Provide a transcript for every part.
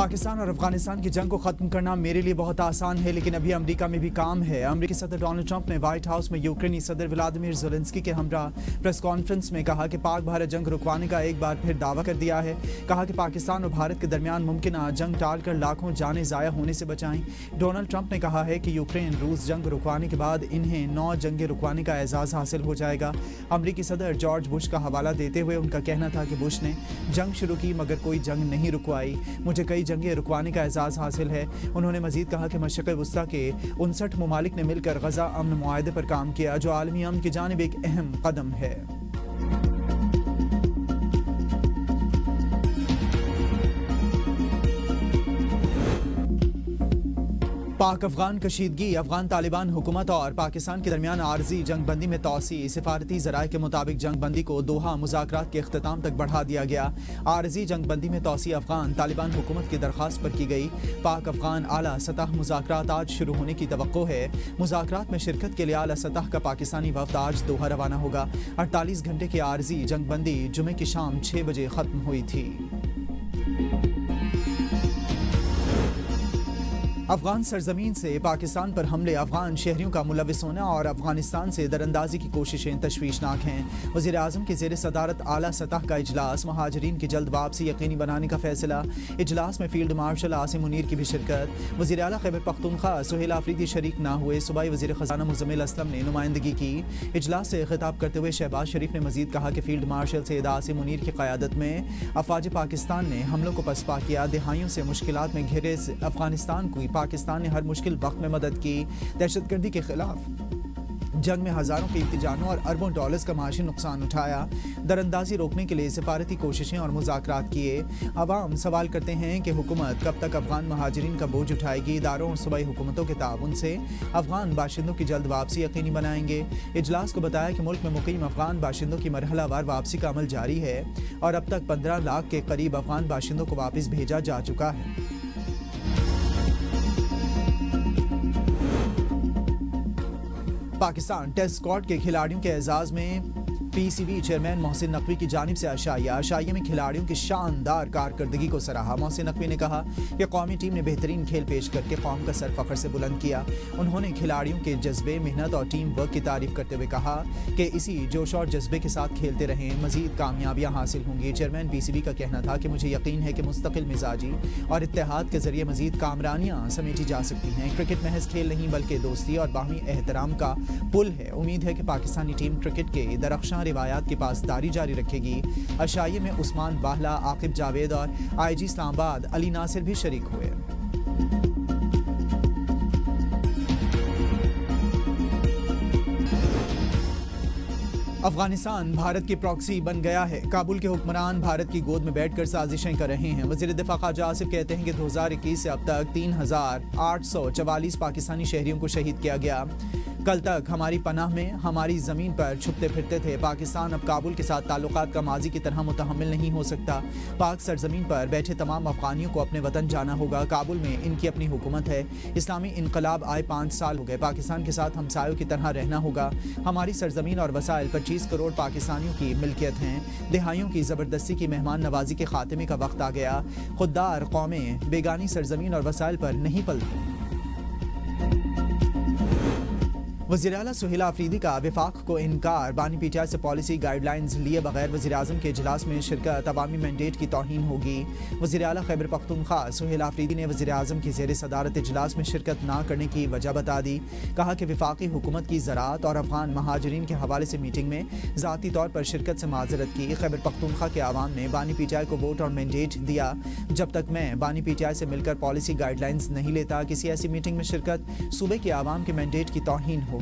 پاکستان اور افغانستان کی جنگ کو ختم کرنا میرے لیے بہت آسان ہے، لیکن ابھی امریکہ میں بھی کام ہے۔ امریکی صدر ڈونلڈ ٹرمپ نے وائٹ ہاؤس میں یوکرینی صدر ولادیمیر زیلنسکی کے ہمراہ پریس کانفرنس میں کہا کہ پاک بھارت جنگ رکوانے کا ایک بار پھر دعویٰ کر دیا ہے۔ کہا کہ پاکستان اور بھارت کے درمیان ممکنہ جنگ ٹال کر لاکھوں جانیں ضائع ہونے سے بچائیں۔ ڈونلڈ ٹرمپ نے کہا ہے کہ یوکرین روس جنگ رکوانے کے بعد انہیں 9 جنگیں رکوانے کا اعزاز حاصل ہو جائے گا۔ امریکی صدر جارج بش کا حوالہ دیتے ہوئے ان کا کہنا تھا کہ بش نے جنگ شروع کی مگر کوئی جنگ نہیں رکوائی، مجھے کئی جنگیں رکوانے کا اعزاز حاصل ہے۔ انہوں نے مزید کہا کہ مشرق وسطیٰ کے 59 ممالک نے مل کر غزہ امن معاہدے پر کام کیا، جو عالمی امن کی جانب ایک اہم قدم ہے۔ پاک افغان کشیدگی، افغان طالبان حکومت اور پاکستان کے درمیان عارضی جنگ بندی میں توسیع۔ سفارتی ذرائع کے مطابق جنگ بندی کو دوحہ مذاکرات کے اختتام تک بڑھا دیا گیا۔ عارضی جنگ بندی میں توسیع افغان طالبان حکومت کی درخواست پر کی گئی۔ پاک افغان اعلیٰ سطح مذاکرات آج شروع ہونے کی توقع ہے۔ مذاکرات میں شرکت کے لیے اعلیٰ سطح کا پاکستانی وفد آج دوحہ روانہ ہوگا۔ 48 گھنٹے کی عارضی جنگ بندی جمعے کی شام 6 بجے ختم ہوئی تھی۔ افغان سرزمین سے پاکستان پر حملے، افغان شہریوں کا ملوث ہونا اور افغانستان سے دراندازی کی کوششیں تشویشناک ہیں۔ وزیر اعظم کی زیر صدارت اعلیٰ سطح کا اجلاس، مہاجرین کی جلد واپسی یقینی بنانے کا فیصلہ۔ اجلاس میں فیلڈ مارشل عاصم منیر کی بھی شرکت۔ وزیر اعلیٰ خیبر پختونخوا سہیل آفریدی شریک نہ ہوئے، صوبائی وزیر خزانہ مزمل اسلم نے نمائندگی کی۔ اجلاس سے خطاب کرتے ہوئے شہباز شریف نے مزید کہا کہ فیلڈ مارشل سید عاصم منیر کی قیادت میں افواج پاکستان نے حملوں کو پسپا کیا۔ دہائیوں سے مشکلات میں گھرے افغانستان کو پاکستان نے ہر مشکل وقت میں مدد کی۔ دہشت گردی کے خلاف جنگ میں ہزاروں کی امتجانوں اور اربوں ڈالرز کا معاشی نقصان اٹھایا۔ دراندازی روکنے کے لیے سفارتی کوششیں اور مذاکرات کیے۔ عوام سوال کرتے ہیں کہ حکومت کب تک افغان مہاجرین کا بوجھ اٹھائے گی۔ اداروں اور صوبائی حکومتوں کے تعاون سے افغان باشندوں کی جلد واپسی یقینی بنائیں گے۔ اجلاس کو بتایا کہ ملک میں مقیم افغان باشندوں کی مرحلہ وار واپسی کا عمل جاری ہے اور اب تک 15 لاکھ کے قریب افغان باشندوں کو واپس بھیجا جا چکا ہے۔ پاکستان ٹیسٹ اسکواڈ کے کھلاڑیوں کے اعزاز میں پی C B chairman Mohsin Naqvi کی جانب سے عشائیہ میں کھلاڑیوں کی شاندار کارکردگی کو سراہا۔ محسن نقوی نے کہا کہ قومی ٹیم نے بہترین کھیل پیش کر کے قوم کا سر فخر سے بلند کیا۔ انہوں نے کھلاڑیوں کے جذبے، محنت اور ٹیم ورک کی تعریف کرتے ہوئے کہا کہ اسی جوش اور جذبے کے ساتھ کھیلتے رہیں، مزید کامیابیاں حاصل ہوں گی۔ چیئرمین پی سی بی کا کہنا تھا کہ مجھے یقین ہے کہ مستقل مزاجی اور اتحاد کے ذریعے مزید کامرانیاں سمیٹی جا سکتی ہیں۔ کرکٹ محض کھیل نہیں بلکہ دوستی اور باہمی احترام کا پل ہے۔ امید ہے کہ پاکستانی ٹیم کرکٹ کے درخشاں روایات کی پاسداری جاری رکھے گی۔ عشائیے میں عثمان واہلہ، عاقب جاوید اور آئی جی اسلام آباد علی ناصر بھی شریک ہوئے۔ افغانستان بھارت کی پراکسی بن گیا ہے۔ کابل کے حکمران بھارت کی گود میں بیٹھ کر سازشیں کر رہے ہیں۔ وزیر دفاع خواجہ آصف کہتے ہیں کہ 2021 سے اب تک 3844 پاکستانی شہریوں کو شہید کیا گیا۔ کل تک ہماری پناہ میں ہماری زمین پر چھپتے پھرتے تھے۔ پاکستان اب کابل کے ساتھ تعلقات کا ماضی کی طرح متحمل نہیں ہو سکتا۔ پاک سرزمین پر بیٹھے تمام افغانیوں کو اپنے وطن جانا ہوگا۔ کابل میں ان کی اپنی حکومت ہے۔ اسلامی انقلاب آئے 5 سال ہو گئے۔ پاکستان کے ساتھ ہمسایوں کی طرح رہنا ہوگا۔ ہماری سرزمین اور وسائل 25 کروڑ پاکستانیوں کی ملکیت ہیں۔ دہائیوں کی زبردستی کی مہمان نوازی کے خاتمے کا وقت آ گیا۔ خوددار قومیں بیگانی سرزمین اور وسائل پر نہیں پلتی۔ وزیر اعلیٰ سہیل آفریدی کا وفاق کو انکار، بانی پی ٹی آئی سے پالیسی گائیڈ لائنز لیے بغیر وزیر اعظم کے اجلاس میں شرکت عوامی مینڈیٹ کی توہین ہوگی۔ وزیر اعلیٰ خیبر پختونخوا سہیل آفریدی نے وزیر اعظم کی زیر صدارت اجلاس میں شرکت نہ کرنے کی وجہ بتا دی۔ کہا کہ وفاقی حکومت کی زراعت اور افغان مہاجرین کے حوالے سے میٹنگ میں ذاتی طور پر شرکت سے معذرت کی۔ خیبر پختونخوا کے عوام نے بانی پی ٹی آئی کو ووٹ اور مینڈیٹ دیا۔ جب تک میں بانی پی ٹی آئی سے مل کر پالیسی گائیڈ لائنز نہیں لیتا، کسی ایسی میٹنگ میں شرکت صوبے کے عوام کے مینڈیٹ کی توہین ہوگی۔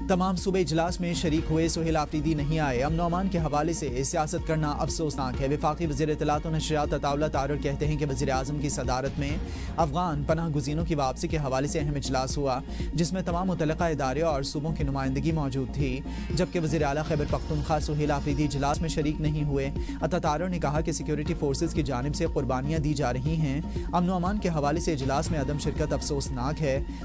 تمام صوبے اجلاس میں شریک ہوئے، سہیل آفریدی نہیں آئے۔ امن و امان کے حوالے سے سیاست کرنا افسوسناک ہے۔ وفاقی وزیر اطلاعات و نشریات عطاءاللہ طارر کہتے ہیں کہ وزیر اعظم کی صدارت میں افغان پناہ گزینوں کی واپسی کے حوالے سے اہم اجلاس ہوا، جس میں تمام متعلقہ ادارے اور صوبوں کی نمائندگی موجود تھی، جبکہ وزیر اعلیٰ خیبر پختونخوا سہیل آفریدی اجلاس میں شریک نہیں ہوئے۔ عطا طارر نے کہا کہ سیکیورٹی فورسز کی جانب سے قربانیاں دی جا رہی ہیں۔ امن و امان کے حوالے سے اجلاس میں عدم شرکت افسوسناک ہے۔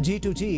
G2G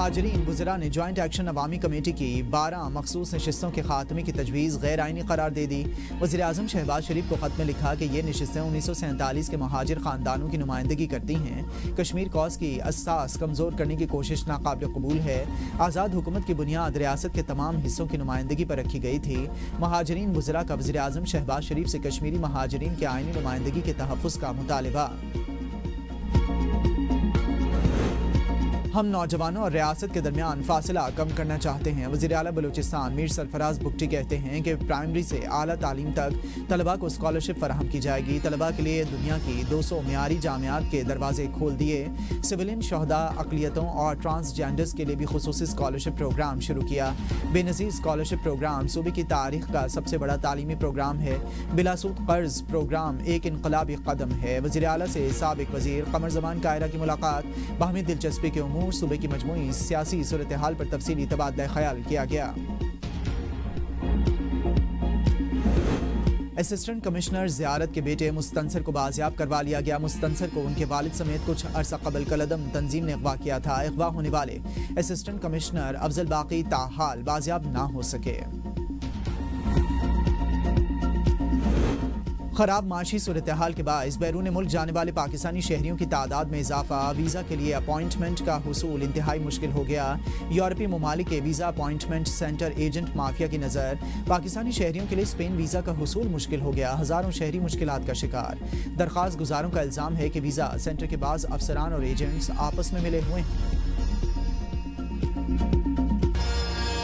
مہاجرین وزراء نے جوائنٹ ایکشن عوامی کمیٹی کی 12 مخصوص نشستوں کے خاتمے کی تجویز غیر آئینی قرار دے دی۔ وزیر اعظم شہباز شریف کو خط میں لکھا کہ یہ نشستیں 1947 کے مہاجر خاندانوں کی نمائندگی کرتی ہیں۔ کشمیر کاز کی اساس کمزور کرنے کی کوشش ناقابل قبول ہے۔ آزاد حکومت کی بنیاد ریاست کے تمام حصوں کی نمائندگی پر رکھی گئی تھی۔ مہاجرین وزراء کا وزیر اعظم شہباز شریف سے کشمیری مہاجرین کے آئینی نمائندگی کے تحفظ کا مطالبہ۔ ہم نوجوانوں اور ریاست کے درمیان فاصلہ کم کرنا چاہتے ہیں۔ وزیر اعلیٰ بلوچستان میر سرفراز بگٹی کہتے ہیں کہ پرائمری سے اعلیٰ تعلیم تک طلباء کو اسکالرشپ فراہم کی جائے گی۔ طلباء کے لیے دنیا کی 200 معیاری جامعات کے دروازے کھول دیے۔ سویلین شہداء، اقلیتوں اور ٹرانسجینڈرز کے لیے بھی خصوصی اسکالرشپ پروگرام شروع کیا۔ بے نظیر اسکالرشپ پروگرام صوبے کی تاریخ کا سب سے بڑا تعلیمی پروگرام ہے۔ بلا سود قرض پروگرام ایک انقلابی قدم ہے۔ وزیر اعلیٰ سے سابق وزیر قمر زمان قاہرہ کی ملاقات، باہمی دلچسپی کے امور، صوبے کی مجموعی سیاسی صورتحال پر تفصیلی تبادلہ خیال کیا گیا۔ اسسٹنٹ کمشنر زیارت کے بیٹے مستنصر کو بازیاب کروا لیا گیا۔ مستنصر کو ان کے والد سمیت کچھ عرصہ قبل کالعدم تنظیم نے اغوا کیا تھا۔ اغوا ہونے والے اسسٹنٹ کمشنر افضل باقی تاحال بازیاب نہ ہو سکے۔ خراب معاشی صورتحال کے باعث بیرون ملک جانے والے پاکستانی شہریوں کی تعداد میں اضافہ، ویزا کے لیے اپائنٹمنٹ کا حصول انتہائی مشکل ہو گیا۔ یورپی ممالک کے visa appointment centre agent mafia کی نظر پاکستانی شہریوں کے لیے اسپین ویزا کا حصول مشکل ہو گیا۔ ہزاروں شہری مشکلات کا شکار۔ درخواست گزاروں کا الزام ہے کہ ویزا سینٹر کے بعض افسران اور ایجنٹس آپس میں ملے ہوئے ہیں۔